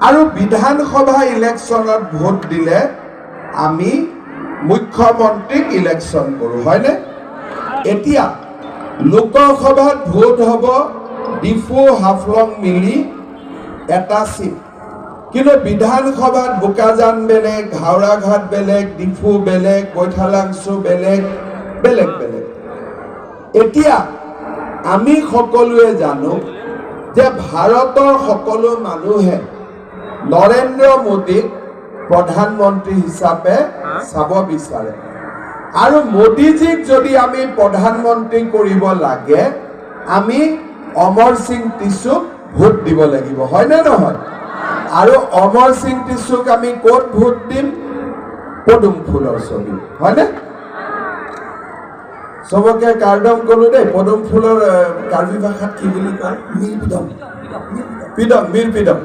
আৰু বিধানসভা ইলেকশ্যনত ভোট দিলে আমি মুখ্যমন্ত্ৰীক ইলেকশ্যন কৰোঁ, হয়নে? এতিয়া লোকসভাত ভোট হ'ব ডিফু হাফলং মিলি এটা সিট, কিন্তু বিধানসভাত বোকাজান বেলেগ, হাওড়াঘাট বেলেগ, ডিফু বেলেগ, কৈঠালাংচু বেলেগ বেলেগ বেলেগ। এতিয়া আমি সকলোৱে জানো যে ভাৰতৰ সকলো মানুহে নৰেন্দ্ৰ মোদীক প্ৰধানমন্ত্ৰী হিচাপে চাব বিচাৰে, আৰু মোদীজীক যদি আমি প্ৰধানমন্ত্ৰী কৰিব লাগে আমি অমৰ সিং টিছুক ভোট দিব লাগিব, হয়নে নহয়? আৰু অমৰ সিং টিছুক আমি ক'ত ভোট দিম? পদুম ফুলৰ ছবি, হয়নে? চবকে কাৰ্ডম ক'লো দেই। পদুম ফুলৰ কাৰ্বি ভাষাত কি বুলি কয়? মিৰপিডম, মিৰপিডম।